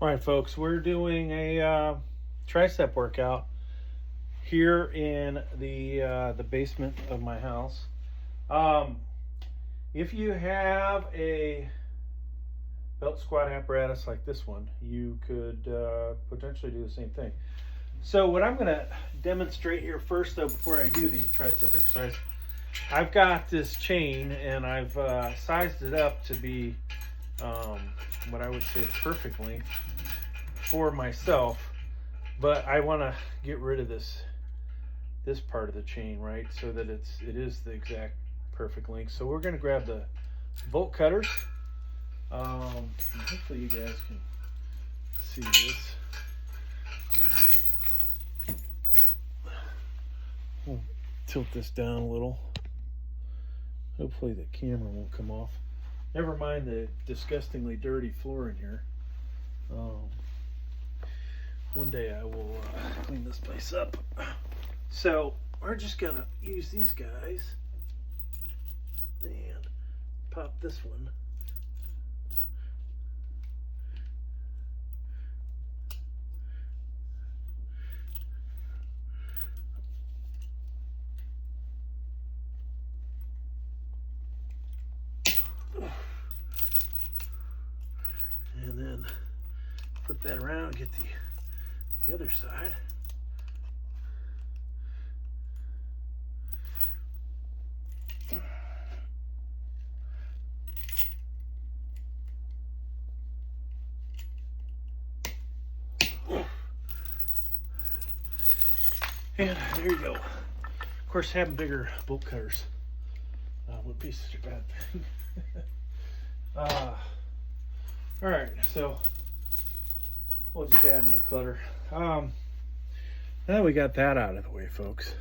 All right, folks, we're doing a tricep workout here in the basement of my house. If you have a belt squat apparatus like this one, you could potentially do the same thing. So what I'm going to demonstrate here first, though, before I do the tricep exercise, I've got this chain and I've sized it up to be what I would say the perfect length for myself, but I want to get rid of this part of the chain, right, so that it is the exact perfect length. So we're going to grab the bolt cutters. Hopefully you guys can see this. We'll tilt this down a little. Hopefully the camera won't come off. Never mind the disgustingly dirty floor in here. One day I will clean this place up. So we're just gonna use these guys and pop this one. And then put that around, get the other side. And there you go. Of course, having bigger bolt cutters would be such a bad thing. All right, so we'll just add to the clutter. Now that we got that out of the way, folks,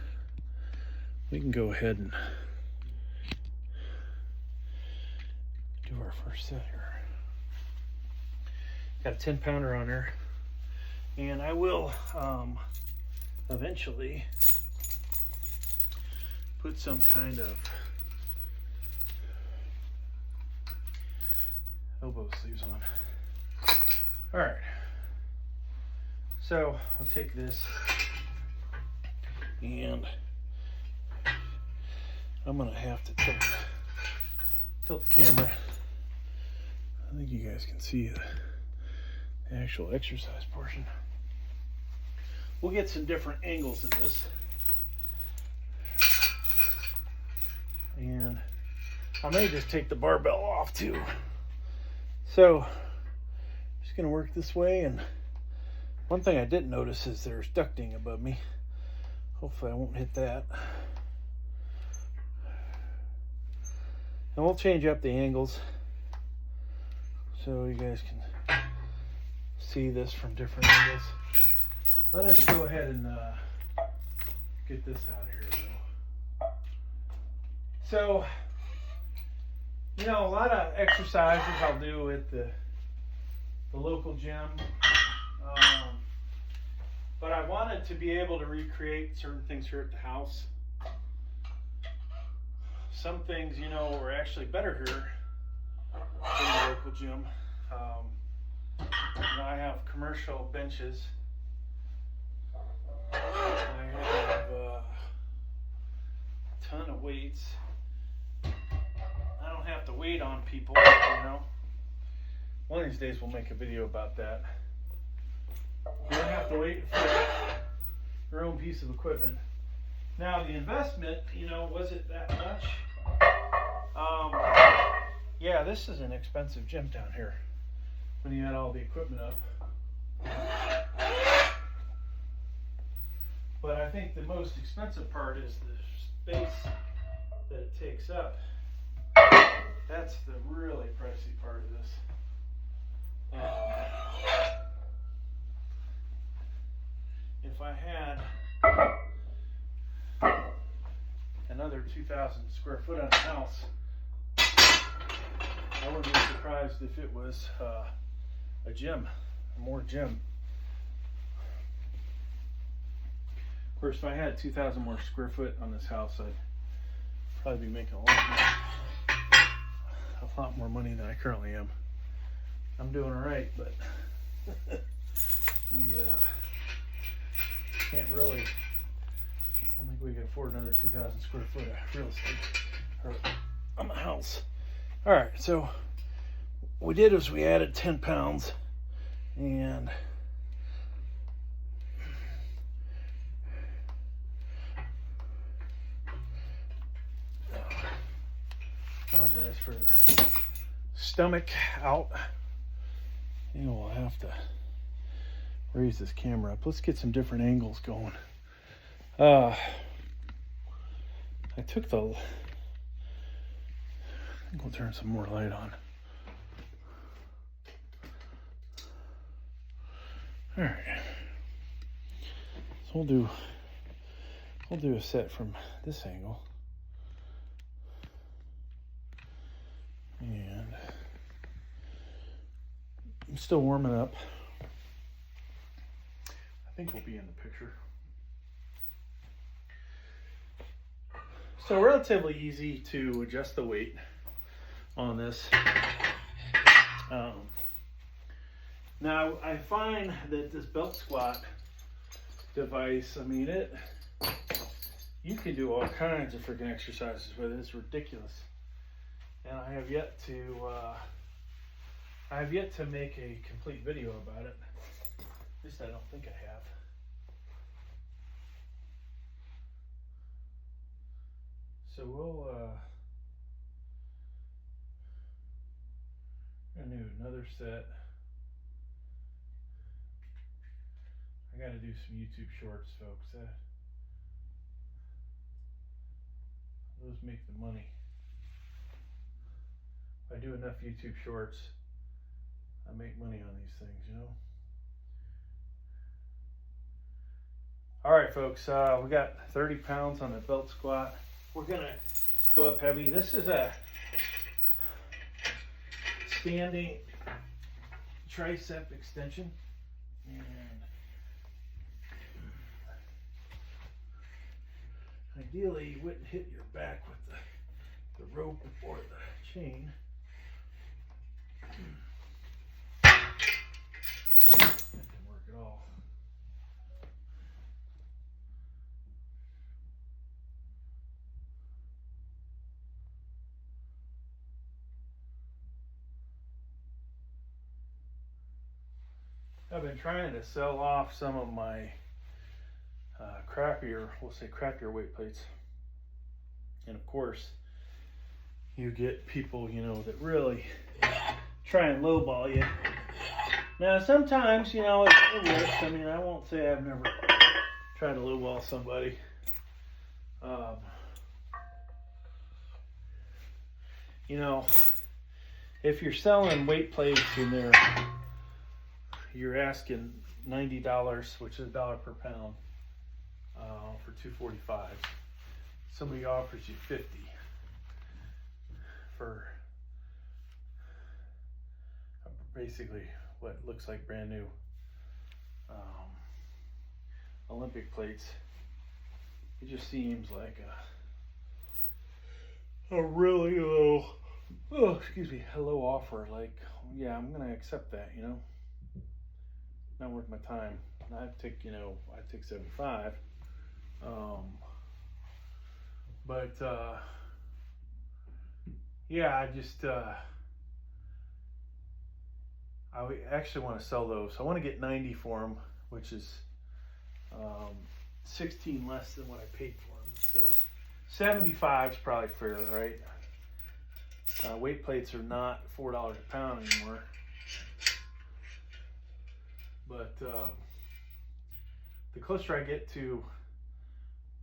we can go ahead and do our first set here. Got a 10-pounder on there, and I will eventually put some kind of elbow sleeves on. All right, so I'll take this and I'm gonna have to tilt the camera. I think you guys can see the actual exercise portion. We'll get some different angles in this, and I may just take the barbell off too. So just gonna work this way, and one thing I didn't notice is there's ducting above me. Hopefully I won't hit that. And we'll change up the angles so you guys can see this from different angles. Let us go ahead and get this out of here, though. So, you know, a lot of exercises I'll do at the local gym, but I wanted to be able to recreate certain things here at the house. Some things, you know, are actually better here than the local gym. You know, I have commercial benches. I have a ton of weights. I don't have to wait on people, you know. One of these days we'll make a video about that. You don't have to wait for your own piece of equipment. Now the investment, you know, was it that much? Yeah, this is an expensive gym down here when you add all the equipment up. But I think the most expensive part is the space that it takes up. That's the really pricey part of this. If I had another 2,000 square foot on a house, I wouldn't be surprised if it was a gym, more gym. Of course, if I had 2,000 more square foot on this house, I'd probably be making a lot more money than I currently am. I'm doing all right, but We can't really, I don't think we can afford another 2,000 square foot of real estate or on the house. All right, so what we did was we added 10 pounds and apologize for the stomach out. You know, we'll have to raise this camera up. Let's get some different angles going. I took the, I think we'll turn some more light on. All right. So we'll do a set from this angle. And I'm still warming up. I think we'll be in the picture. So relatively easy to adjust the weight on this. Now I find that this belt squat device, I mean you can do all kinds of freaking exercises with it. It's ridiculous. And I have yet to make a complete video about it. At least I don't think I have. So we'll gonna do another set. I gotta do some YouTube shorts, folks. Those make the money. If I do enough YouTube shorts, I make money on these things, you know. All right, folks, we got 30 pounds on the belt squat. We're gonna go up heavy. This is a standing tricep extension. And ideally, you wouldn't hit your back with the rope or the chain. That didn't work at all. I've been trying to sell off some of my crappier weight plates. And of course, you get people, you know, that really try and lowball you. Now, sometimes, you know, it works. I mean, I won't say I've never tried to lowball somebody. You know, if you're selling weight plates and you're asking $90, which is $1 per pound, for 245. Somebody offers you 50 for basically what looks like brand new Olympic plates. It just seems like a really low, a low offer. Like, yeah, I'm gonna accept that, you know. Not worth my time. I'd take 75. But yeah, I actually want to sell those. I want to get 90 for them, which is 16 less than what I paid for them. So 75 is probably fair, right? Weight plates are not $4 a pound anymore. But the closer I get to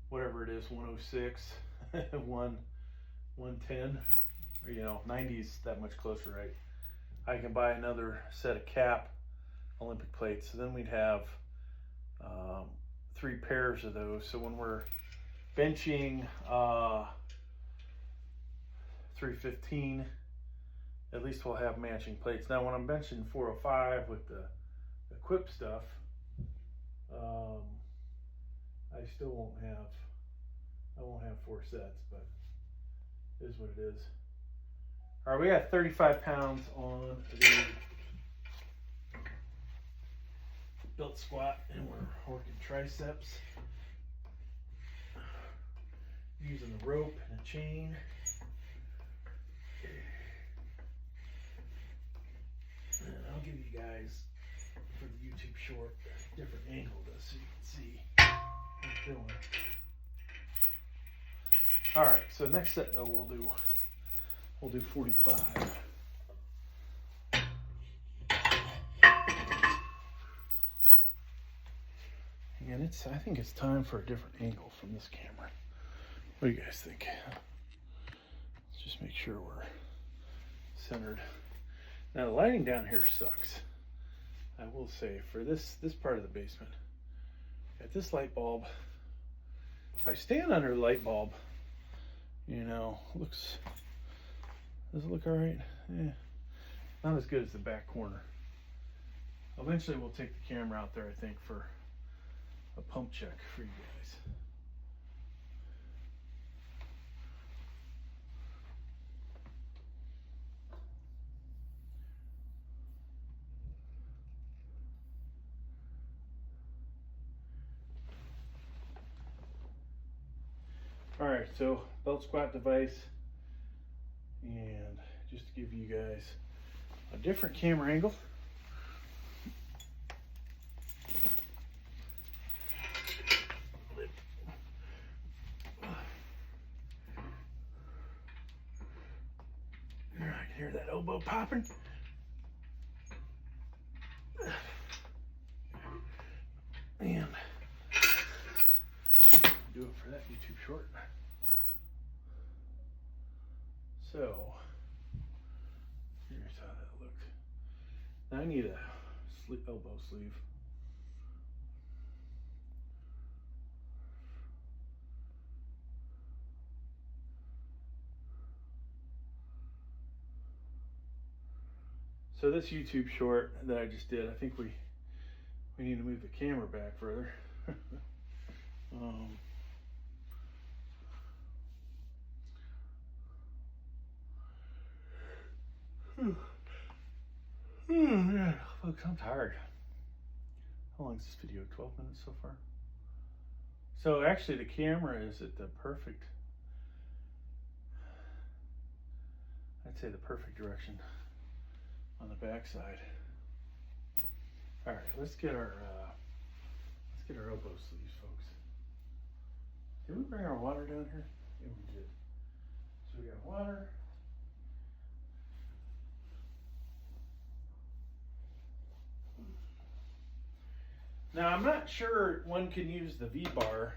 whatever it is, 106, 110, or, you know, 90 is that much closer, right? I can buy another set of cap Olympic plates. So then we'd have 3 pairs of those. So when we're benching 315, at least we'll have matching plates. Now when I'm benching 405 with the equip stuff, I still won't have 4 sets, but it is what it is. All right, we got 35 pounds on belt squat and we're working triceps. Using the rope and a chain. And I'll give you guys, for the YouTube short, a different angle so you can see what I'm doing. Alright, so next set though we'll do 45. And I think it's time for a different angle from this camera. What do you guys think? Let's just make sure we're centered. Now the lighting down here sucks. I will say, for this part of the basement, got this light bulb. If I stand under the light bulb, you know, does it look all right? Yeah, not as good as the back corner. Eventually we'll take the camera out there, I think, for a pump check for you guys. All right, so belt squat device, and just to give you guys a different camera angle. I can hear that elbow popping. And do it for that YouTube short. So here's how that looked. Now I need a elbow sleeve. So this YouTube short that I just did, I think we need to move the camera back further. Yeah, folks, I'm tired. How long is this video? 12 minutes so far? So actually the camera is at the perfect, I'd say the perfect direction on the back side. All right, let's get our elbow sleeves, folks. Did we bring our water down here? Yeah, we did. So we got water. Now I'm not sure one can use the V-bar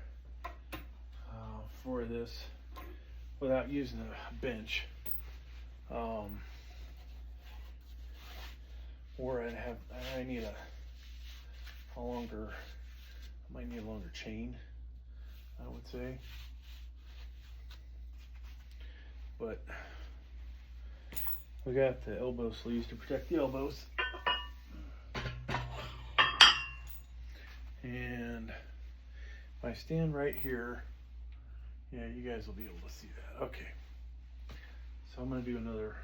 for this without using a bench. Or I need a longer, I might need a longer chain, I would say. But we got the elbow sleeves to protect the elbows. And if I stand right here, yeah, you guys will be able to see that. Okay. So I'm going to do another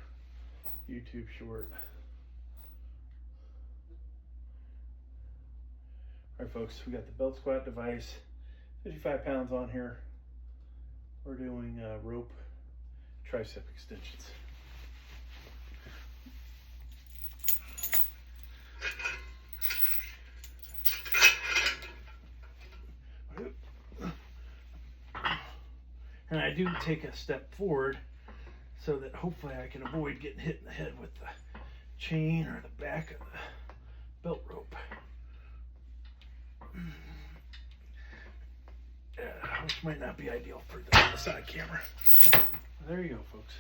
YouTube short. All right, folks, we got the belt squat device, 55 pounds on here. We're doing rope tricep extensions. And I do take a step forward so that hopefully I can avoid getting hit in the head with the chain or the back of the belt rope. Which might not be ideal for the side camera. There you go, folks.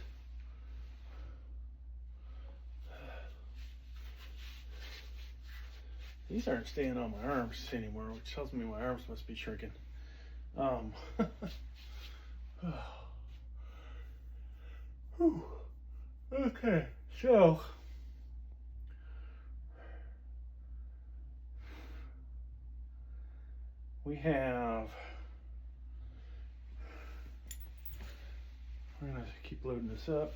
These aren't staying on my arms anymore, which tells me my arms must be shrinking. Okay, so we have, we're gonna keep loading this up.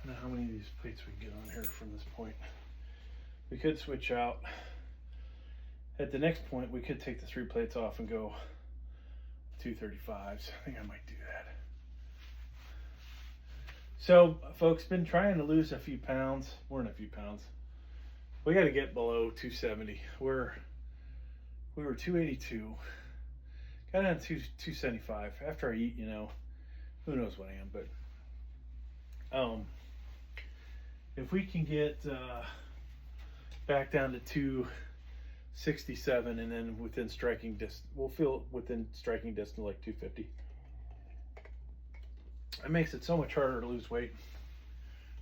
I don't know how many of these plates we can get on here from this point. We could switch out. At the next point, we could take the 3 plates off and go 235s. I think I might do that. So, folks, been trying to lose a few pounds. More than a few pounds. We got to get below 270. We were 282. Got down to 275. After I eat, you know, who knows what I am, but if we can get back down to 267 and then within striking distance, we'll feel within striking distance like 250. It makes it so much harder to lose weight.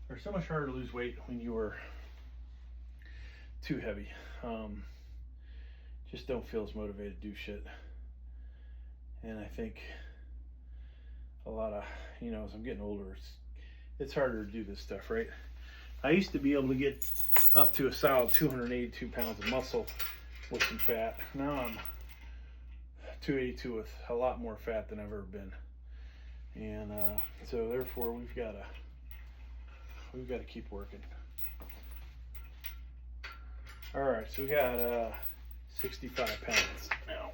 Or so much harder to lose weight when you are too heavy. Just don't feel as motivated to do shit. And I think a lot of, you know, as I'm getting older, it's harder to do this stuff, right? I used to be able to get up to a solid 282 pounds of muscle with some fat. Now I'm 282 with a lot more fat than I've ever been. And so therefore we've got to keep working. All right, so we got 65 pounds now.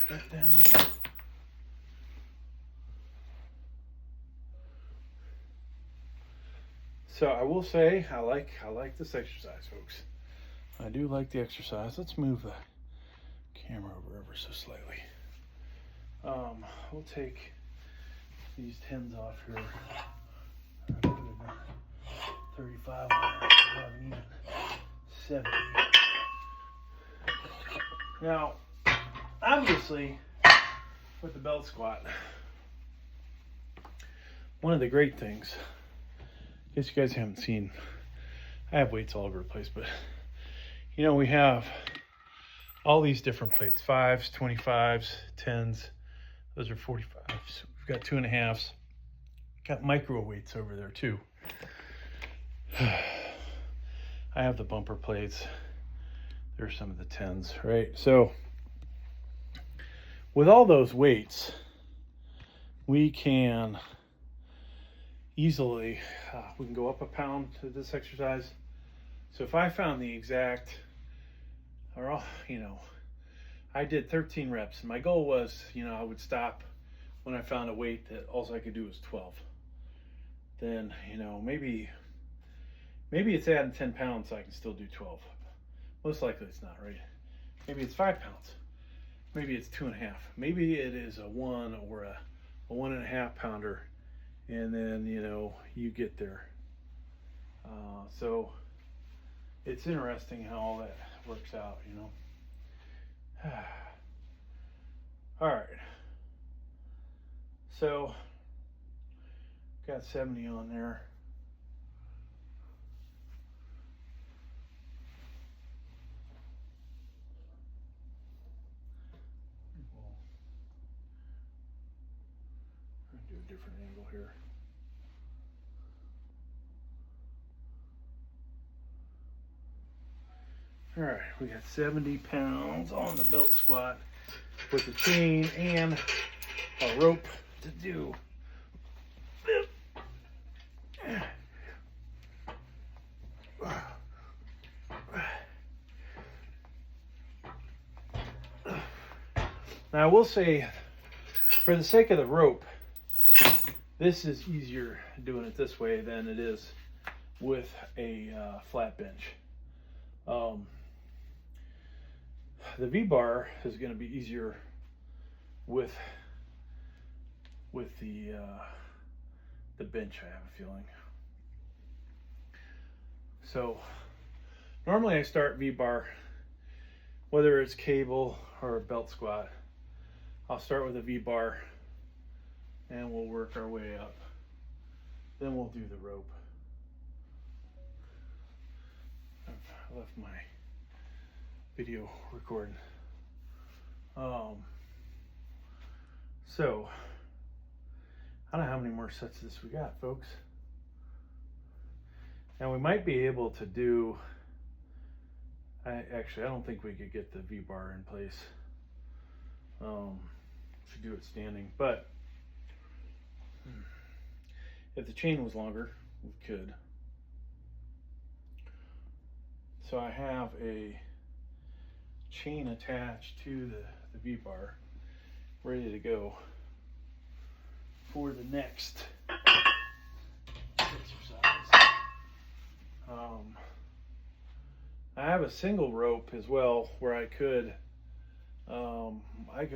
That down. So I will say I like this exercise, folks. I do like the exercise. Let's move the camera over ever so slightly. We'll take these 10s off here. 35, 11, even 70. Now, obviously, with the belt squat, one of the great things, I guess you guys haven't seen, I have weights all over the place, but you know, we have all these different plates, 5s, 25s, 10s, those are 45s. We've got 2.5s, got micro weights over there too. I have the bumper plates. There's some of the 10s, right? So with all those weights, we can easily, we can go up a pound to this exercise. So if I found the exact, or you know, I did 13 reps, and my goal was, you know, I would stop when I found a weight that all I could do was 12. Then, you know, maybe it's adding 10 pounds so I can still do 12. Most likely it's not, right? Maybe it's 5 pounds. Maybe it's 2.5. Maybe it is a 1 or a 1.5 pounder, and then, you know, you get there. So it's interesting how all that works out, you know. All right. So got 70 on there. I'll do a different angle here. All right, we got 70 pounds on the belt squat with a chain and a rope to do. Now I will say, for the sake of the rope, this is easier doing it this way than it is with a flat bench. The V-bar is going to be easier with the bench, I have a feeling. So normally I start V-bar, whether it's cable or a belt squat. I'll start with a V-bar and we'll work our way up. Then we'll do the rope. I've left my video recording. So I don't know how many more sets of this we got, folks. Now we might be able to do I don't think we could get the V-bar in place. Should do it standing, but if the chain was longer, we could. So I have a chain attached to the V-bar, ready to go for the next exercise. I have a single rope as well where I could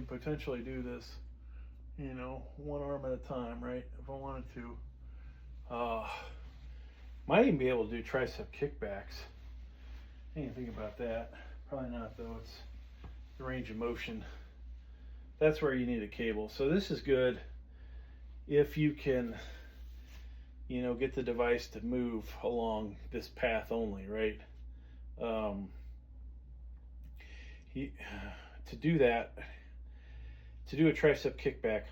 potentially do this, you know, one arm at a time, right? If I wanted to. Might even be able to do tricep kickbacks. I didn't think about that. Probably not though. It's the range of motion. That's where you need a cable. So this is good if you can, you know, get the device to move along this path only, right? To do that, to do a tricep kickback,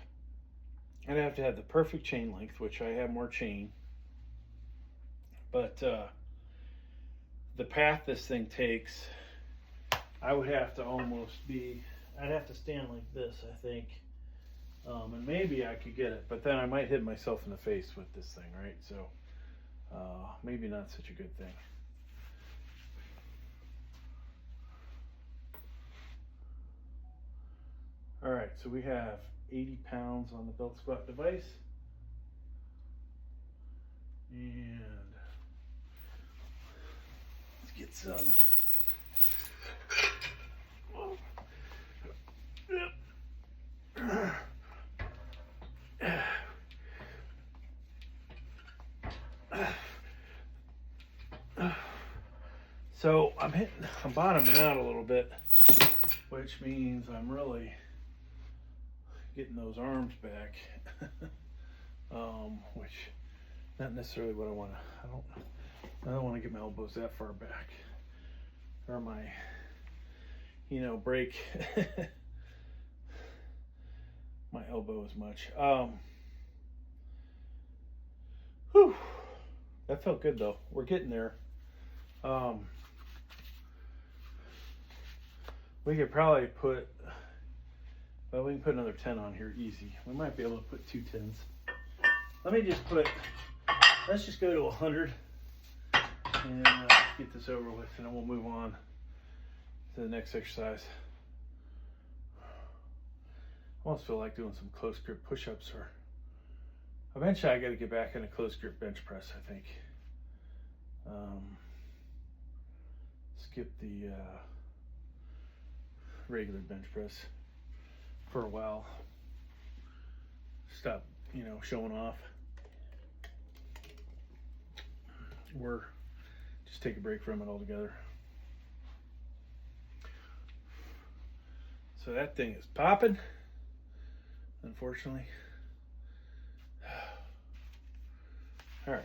I'd have to have the perfect chain length, which I have more chain. But the path this thing takes, I would have to almost be, I'd have to stand like this, I think. And maybe I could get it, but then I might hit myself in the face with this thing, right? So maybe not such a good thing. All right, so we have 80 pounds on the belt squat device. And let's get some. So I'm bottoming out a little bit, which means I'm really getting those arms back, which not necessarily what I want to. I don't want to get my elbows that far back, or my, you know, break my elbow as much. Whew, that felt good though. We're getting there. We could probably put, well, we can put another 10 on here easy. We might be able to put 2 10s. Let me just put, let's just go to 100 and get this over with, and then we'll move on to the next exercise. I almost feel like doing some close grip push-ups, or eventually I got to get back in a close grip bench press, I think. Skip the regular bench press for a while. Stop, you know, showing off. Or just take a break from it altogether. So that thing is popping, unfortunately. All right.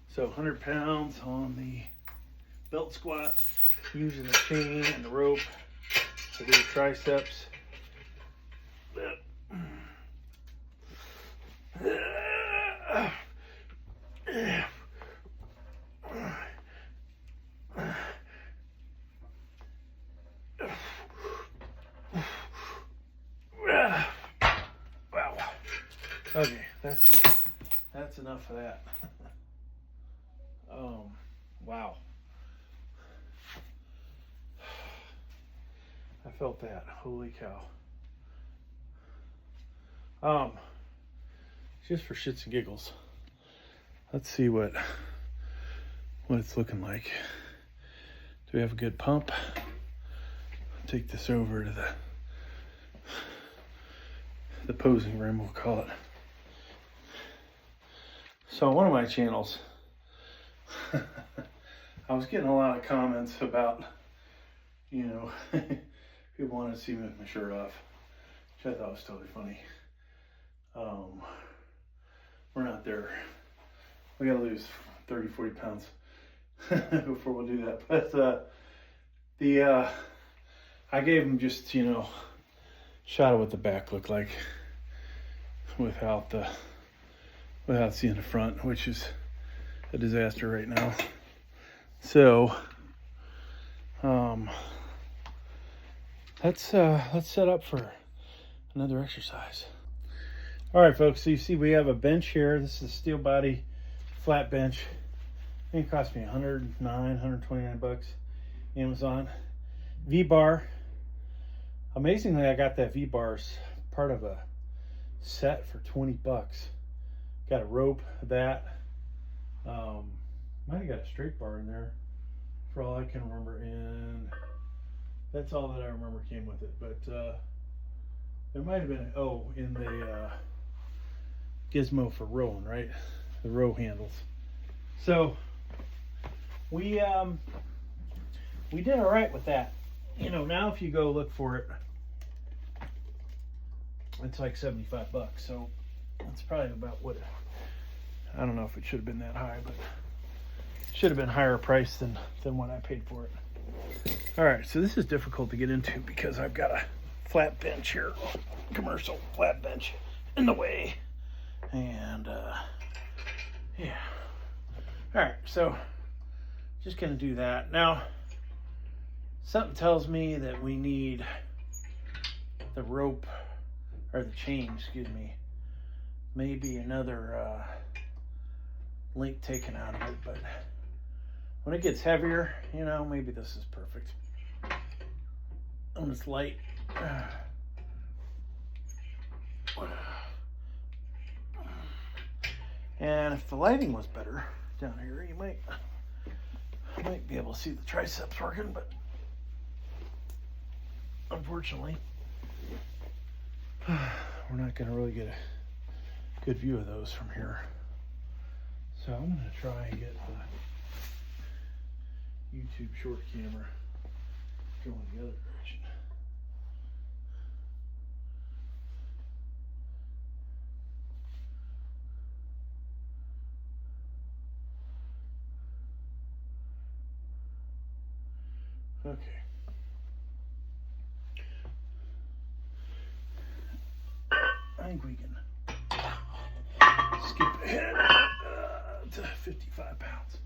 So 100 pounds on the belt squat, using the chain and the rope to do triceps. Wow. Okay, that's enough of that. Wow. I felt that. Holy cow. Just for shits and giggles, let's see what it's looking like. Do we have a good pump? Take this over to the posing room, we'll call it. So on one of my channels, I was getting a lot of comments about, you know, people wanted to see me with my shirt off, which I thought was totally funny. We're not there. We gotta lose 30, 40 pounds before we'll do that. But I gave them just, you know, shot of what the back looked like without the without seeing the front, which is a disaster right now. So let's set up for another exercise. All right, folks, so you see we have a bench here. This is a steel body flat bench. I think it cost me $129 Amazon. V-bar. Amazingly, I got that V-bar as part of a set for $20. Got a rope, that. Might have got a straight bar in there for all I can remember, and that's all that I remember came with it. But there might have been, in the gizmo for rowing, right? The row handles. So we did all right with that. You know, now if you go look for it, it's like $75. So that's probably about what, I don't know if it should have been that high, but it should have been higher price than what I paid for it. All right, so this is difficult to get into because I've got a flat bench here, commercial flat bench in the way. And yeah. All right, so just gonna do that. Now, something tells me that we need the rope, or the chain, excuse me, maybe another link taken out of it, but when it gets heavier, you know, maybe this is perfect. When it's light, and if the lighting was better down here, you might be able to see the triceps working, but unfortunately, we're not going to really get a good view of those from here. So I'm going to try and get the YouTube short camera going the other direction. Okay. I think we can skip ahead to 55 pounds.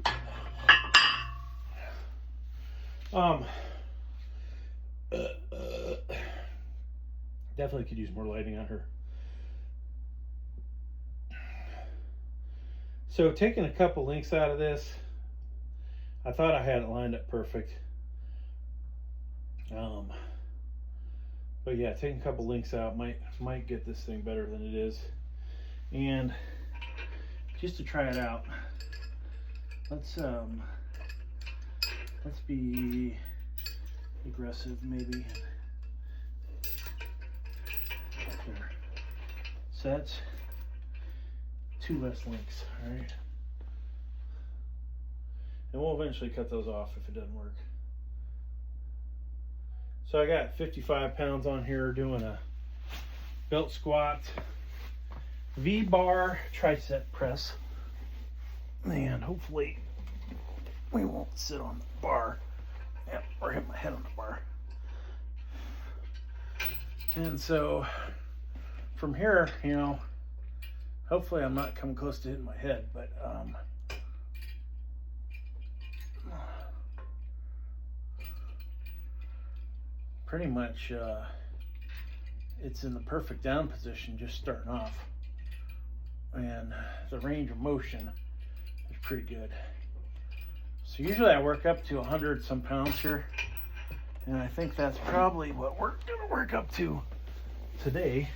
Definitely could use more lighting on her. So taking a couple links out of this, I thought I had it lined up perfect. But yeah, taking a couple links out might get this thing better than it is. And just to try it out, let's be aggressive maybe. There. So that's 2 less links, all right? And we'll eventually cut those off if it doesn't work. So I got 55 pounds on here doing a belt squat, V-bar tricep press, and hopefully we won't sit on the bar. Yep, or hit my head on the bar. And so from here, you know, hopefully I'm not coming close to hitting my head, but pretty much it's in the perfect down position just starting off, and the range of motion is pretty good. So usually I work up to 100 some pounds here, and I think that's probably what we're gonna work up to today.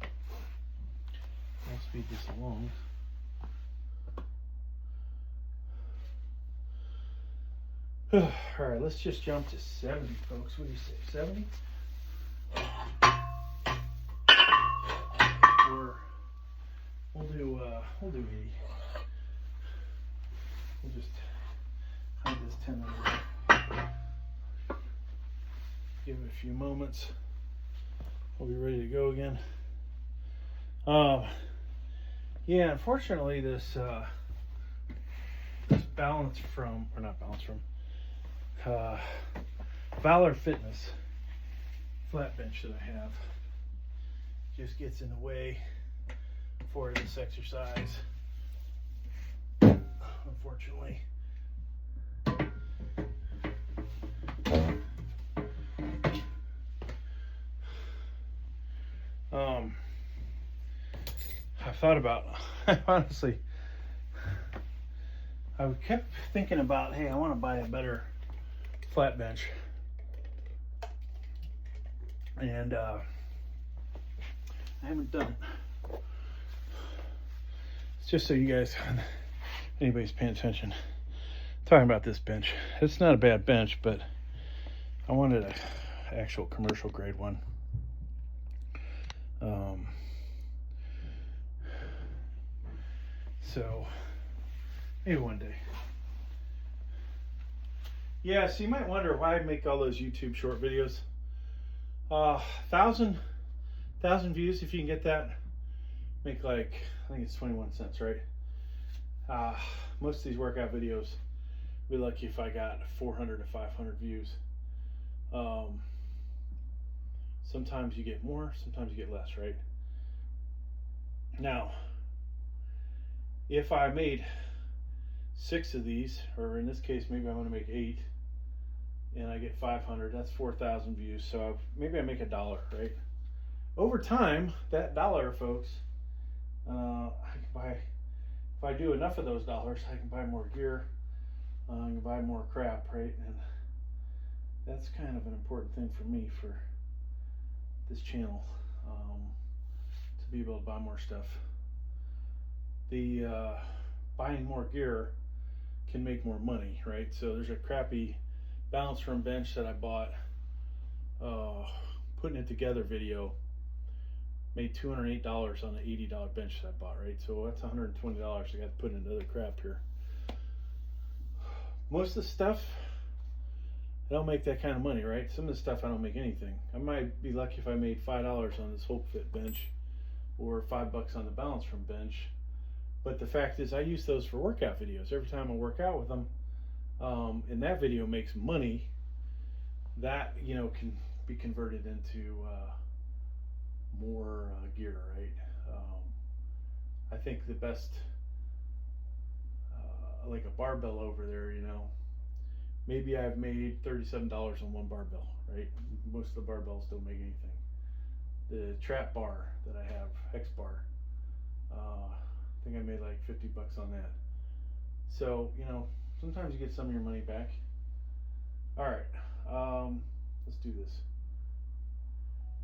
I'll speed this along. All right, let's just jump to 70, folks. What do you say, 70? Or we'll do 80. We'll just hide this 10 over. Give it a few moments. We'll be ready to go again. Yeah, unfortunately, this balance from, or not balance from, Valor Fitness flat bench that I have just gets in the way for this exercise, unfortunately. I thought about, honestly, I kept thinking about, hey, I want to buy a better flat bench. And I haven't done it. It's just so you guys, anybody's paying attention, I'm talking about this bench. It's not a bad bench, but I wanted an actual commercial grade one. So maybe one day. Yeah, so you might wonder why I make all those YouTube short videos. 1,000 views, if you can get that, make like, I think it's 21 cents, right? Most of these workout videos, I'd be lucky if I got 400 to 500 views. Sometimes you get more, sometimes you get less, right? Now, if I made 6 of these, or in this case, maybe I want to make 8, and I get 500, that's 4,000 views. So maybe I make $1, right? Over time, that $1, folks, I can buy, if I do enough of those dollars, I can buy more gear, I can buy more crap, right? And that's kind of an important thing for me for this channel, to be able to buy more stuff. The buying more gear can make more money, right? So there's a crappy balance from bench that I bought, putting it together video, made $208 on an $80 bench that I bought, right? So that's $120 I got to put into other crap here. Most of the stuff, I don't make that kind of money, right? Some of the stuff I don't make anything. I might be lucky if I made $5 on this Hope Fit bench, or $5 on the balance from bench. But the fact is, I use those for workout videos. Every time I work out with them, and that video makes money, that, you know, can be converted into more gear, right? I think the best, like a barbell over there, you know, maybe I've made $37 on one barbell, right? Most of the barbells don't make anything. The trap bar that I have, hex bar, I think I made like $50 on that. So, you know, sometimes you get some of your money back. All right, let's do this.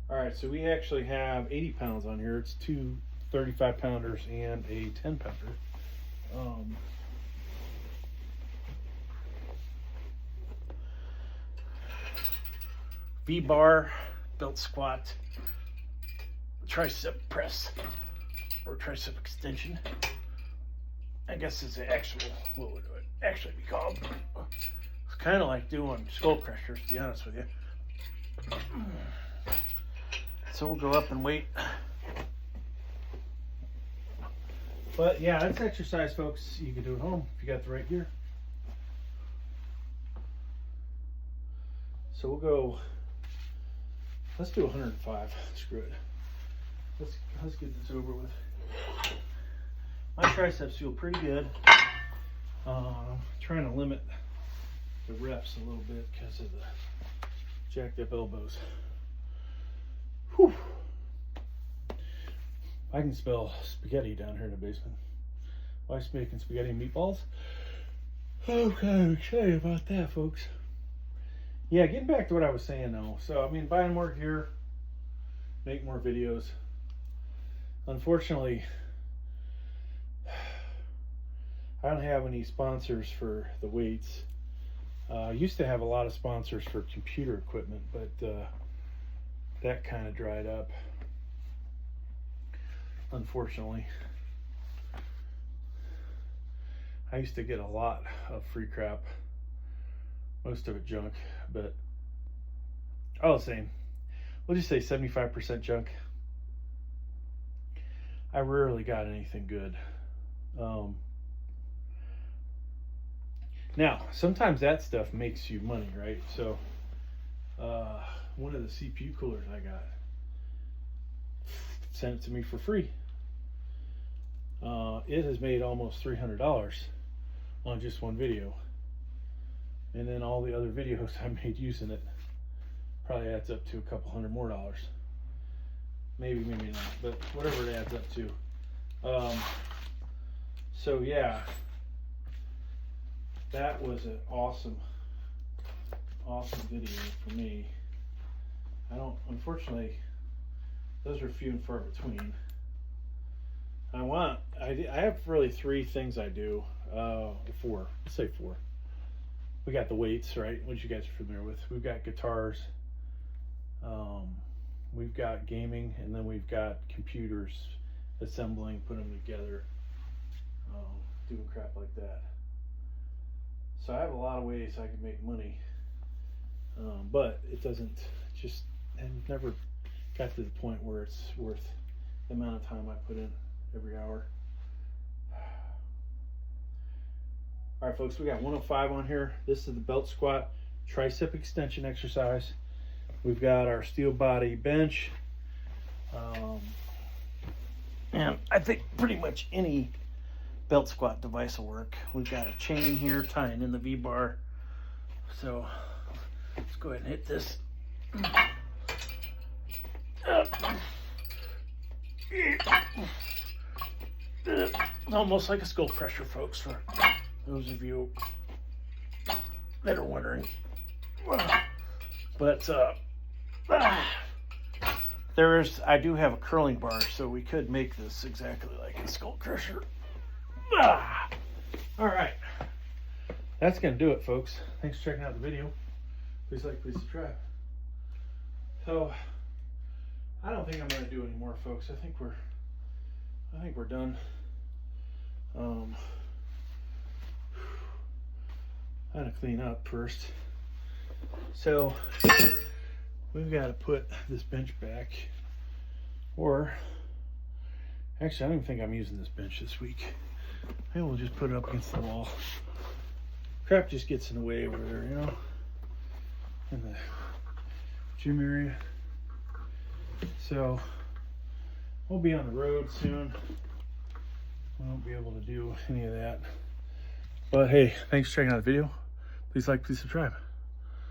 All right, so we actually have 80 pounds on here. It's 2 35-pounders and a 10-pounder. V-bar, belt squat, tricep press, or tricep extension. I guess it's an actual, what would it actually be called? It's kind of like doing skull crushers, to be honest with you. So we'll go up and wait. But yeah, that's exercise, folks. You can do at home if you got the right gear. So we'll go, let's do 105. Screw it. Let's get this over with. My triceps feel pretty good. Trying to limit the reps a little bit because of the jacked up elbows. Whew. I can smell spaghetti down here in the basement. Wife's making spaghetti and meatballs. I'm kind of excited about that, folks. Yeah, getting back to what I was saying though. So, I mean, buying more gear, make more videos. Unfortunately, I don't have any sponsors for the weights. I used to have a lot of sponsors for computer equipment, but that kind of dried up, unfortunately. I used to get a lot of free crap, most of it junk, but all the same, we'll just say 75% junk. I rarely got anything good. Now, sometimes that stuff makes you money, right? So, one of the CPU coolers I got sent it to me for free. it has made almost $300 on just one video. And then all the other videos I made using it probably adds up to a couple $100 more. Maybe not, but whatever it adds up to. So yeah, that was an awesome video for me. Unfortunately, those are few and far between. I have really 3 things I do. 4, let's say 4. We got the weights, right, which you guys are familiar with. We've got guitars, we've got gaming, and then we've got computers, assembling, putting them together, doing crap like that. So I have a lot of ways I can make money, but it doesn't just, I've never got to the point where it's worth the amount of time I put in every hour. All right, folks, we got 105 on here. This is the belt squat tricep extension exercise. We've got our steel body bench. And I think pretty much any belt squat device will work. We've got a chain here tying in the V-bar. So let's go ahead and hit this. Almost like a skull crusher, folks, for those of you that are wondering. But I do have a curling bar, so we could make this exactly like a skull crusher. All right, that's gonna do it, folks. Thanks for checking out the video. Please like, please subscribe. So I don't think I'm gonna do any more, folks. I think we're done. I gotta clean up first. So we've got to put this bench back, or actually I don't even think I'm using this bench this week. Maybe we'll just put it up against the wall. Crap just gets in the way over there, you know, in the gym area. So we'll be on the road soon. We won't be able to do any of that. But hey, thanks for checking out the video. Please like, please subscribe.